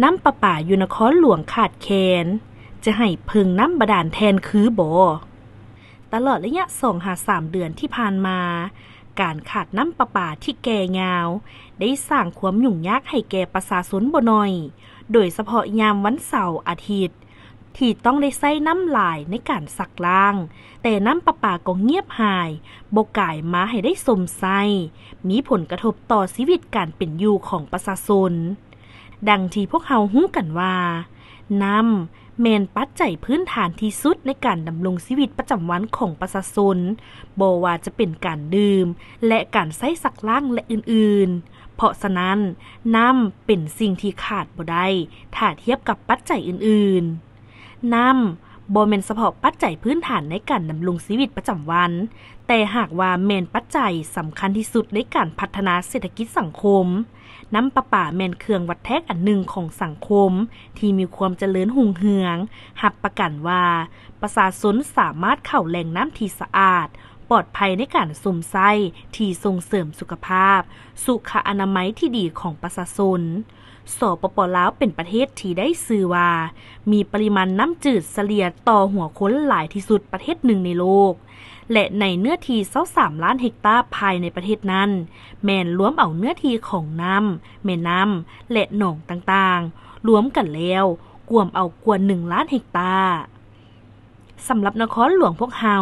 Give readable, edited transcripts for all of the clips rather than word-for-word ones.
น้ำประปาอยู่นครหลวงขาดแคลนจะให้เพิงน้ำบาดาลแทนคือบ่ตลอดระยะ2-3 เดือนที่ผ่านมาการขาดน้ำประปาที่แก่ยาวได้สร้างความยุ่งยากให้แก่ประชาชนบ่น้อยโดยเฉพาะยามวันเสาร์อาทิตย์ที่ต้องได้ใช้น้ำหลายในการซักล้างแต่น้ำประปาก็เงียบหายบ่ก่ายมาให้ได้สมไส้มีผลกระทบต่อชีวิตการเป็นอยู่ของประชาชนดังที่พวกเราฮู้กันว่าน้ำแม่นปัจจัยพื้นฐานที่สุดในการดำรงชีวิตประจำวันของประชาชนบ่ว่าจะเป็นการดื่มและการใช้ซักล้างและอื่นๆเพราะฉะนั้นน้ำเป็นสิ่งที่ขาดบ่ได้ถ้าเทียบกับปัจจัยอื่นๆน้ำบ่แม่นเฉพาะปัจจัยพื้นฐานในการดำรงชีวิตประจำวันแต่หากว่าแม่นปัจจัยสำคัญที่สุดในการพัฒนาเศรษฐกิจสังคมน้ำประปาแม่นเครื่องวัดแทกอันหนึ่งของสังคมที่มีความเจริญรุ่งเรืองรับประกันว่าประชาชนสามารถเข้าแหล่งน้ำที่สะอาดปลอดภัยในการสมไส้ที่ส่งเสริมสุขภาพสุขอนามัยที่ดีของประชาชนสปป.ลาวเป็นประเทศที่ได้ชื่อว่ามีปริมาณน้ำจืดเฉลี่ยต่อหัวคนหลายที่สุดประเทศหนึ่งในโลกและในเนื้อที่23 ล้านเฮกตาร์ภายในประเทศนั้นแม่นรวมเอาเนื้อที่ของน้ำแม่น้ำและหนองต่างๆรวมกันแล้วกวมเอากว่า1 ล้านเฮกตาร์สำหรับนครหลวงพวกเฮา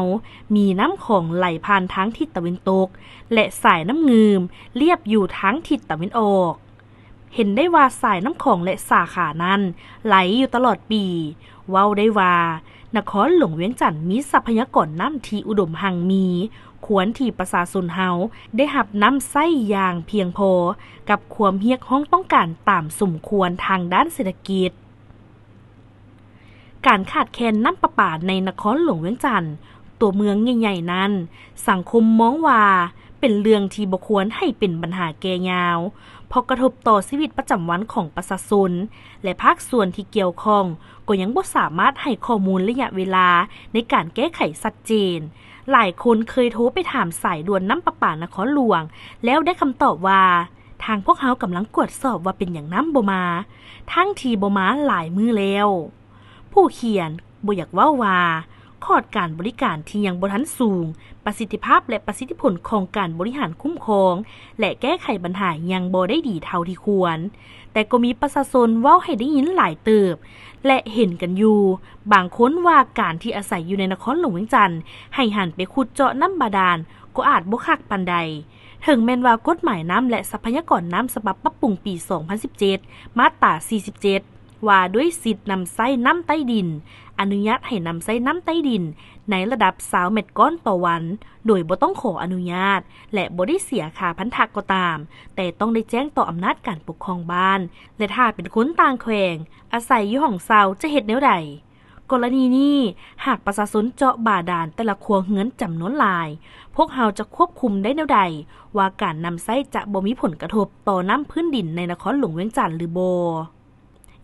มีน้ำของไหลผ่านทางทิศตะวันตกและสายน้ำงืมเลียบอยู่ทางทิศตะวันออกเห็นได้ว่าสายน้ำของและสาขานั้นไหลอยู่ตลอดปีเว้าได้ว่านครหลวงเวียงจันทน์มีทรัพยากรน้ำที่อุดมหังมีควรที่ประชาชนเฮาได้รับน้ำใช้อย่างเพียงพอกับความเรียกร้องต้องการตามสมควรทางด้านเศรษฐกิจการขาดแคลนน้ำประปาในนครหลวงเวียงจันทน์ตัวเมืองใหญ่ๆนั้นสังคมมองว่าเป็นเรื่องที่บ่ควรให้เป็นปัญหาแก่ยาวเพราะกระทบต่อชีวิตประจำวันของประชาชนและภาคส่วนที่เกี่ยวข้องก็ยังบ่สามารถให้ข้อมูลระยะเวลาในการแก้ไขชัดเจนหลายคนเคยโทรไปถามสายด่วนน้ำประปานครหลวงแล้วได้คำตอบว่าทางพวกเขากำลังตรวจสอบว่าเป็นอย่างน้ำบ่มาทั้งที่บ่มาหลายมื้อแล้วผู้เขียนบ่อยากเว้าว่าคอร์สการบริการที่ยังบ่ทันสูงประสิทธิภาพและประสิทธิผลของการบริหารคุ้มครองและแก้ไขปัญหายังบ่ได้ดีเท่าที่ควรแต่ก็มีประชาชนเว้าให้ได้ยินหลายเติบและเห็นกันอยู่บางคนว่าการที่อาศัยอยู่ในนครหลวงเวียงจันทน์ให้หันไปขุดเจาะน้ำบาดาลก็อาจบ่คักปานใดถึงแม้ว่ากฎหมายน้ำและทรัพยากรน้ำฉบับปรับปรุงปี 2017 มาตรา 47 ว่าด้วยสิทธิ์นำใช้น้ำใต้ดินอนุญาตให้นำใช้น้ำใต้ดินในระดับ20 เมตรก้อนต่อวันโดยบ่ต้องขออนุญาตและบ่ได้เสียค่าพันธะก็ตามแต่ต้องได้แจ้งต่ออำนาจการปกครองบ้านและถ้าเป็นคนต่างแขวงอาศัยอยู่ห้องเช่าจะเฮ็ดแนวใดกรณีนี้หากประชาชนเจาะบาดาลแต่ละครัวเรือนจำนวนหลายพวกเราจะควบคุมได้แนวใดว่าการนำใช้จะบ่มีผลกระทบต่อน้ำพื้นดินในนครหลวงเวียงจันทน์หรือบ่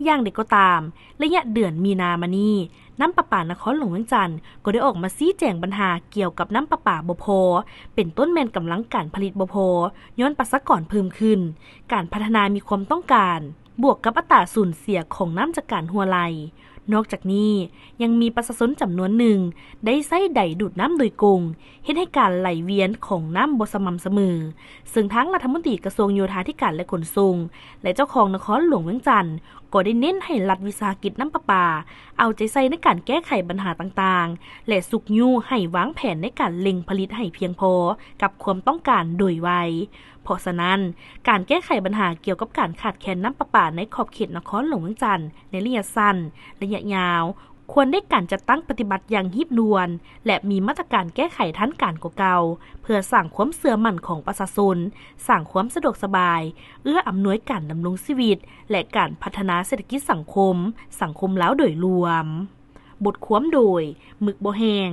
อย่างเด็กก็ตามระยะเดือนมีนามานี้น้ำประปานครหลวงเวียงจันทน์ก็ได้ออกมาชี้แจงปัญหาเกี่ยวกับน้ำประปาบ่พอเป็นต้นแม่นกำลังการผลิตบ่พอย้อนประชากรเพิ่มขึ้นการพัฒนามีความต้องการบวกกับอัตราสูญเสียของน้ำจากการหัวไหลนอกจากนี้ยังมีประชาชนจำนวนหนึ่งได้ใช้ไดดูดน้ำโดยกงเฮ็ดให้การไหลเวียนของน้ำบ่สม่ำเสมอซึ่งทั้งรัฐมนตรีกระทรวงโยธาธิการและขนส่งและเจ้าของนครหลวงเวียงจันทน์ก็ได้เน้นให้รัฐวิสาหกิจน้ำประปาเอาใจใส่ในการแก้ไขปัญหาต่างๆและสุกยู่ให้วางแผนในการเล็งผลิตให้เพียงพอกับความต้องการโดยไวเพราะฉะนั้นการแก้ไขปัญหาเกี่ยวกับการขาดแคลนน้ำประปาในขอบเขตนครหลวงเวียงจันทน์ในระยะสั้นระยะยาวควรได้การจัดตั้งปฏิบัติอย่างรีบด่วนและมีมาตรการแก้ไขทันการกว่าเก่าเพื่อสร้างความเชื่อมั่นของประชาชนสร้างความสะดวกสบายเอื้ออำนวยการดำรงชีวิตและการพัฒนาเศรษฐกิจสังคมลาวโดยรวมบทความโดยหมึกบ่แห้ง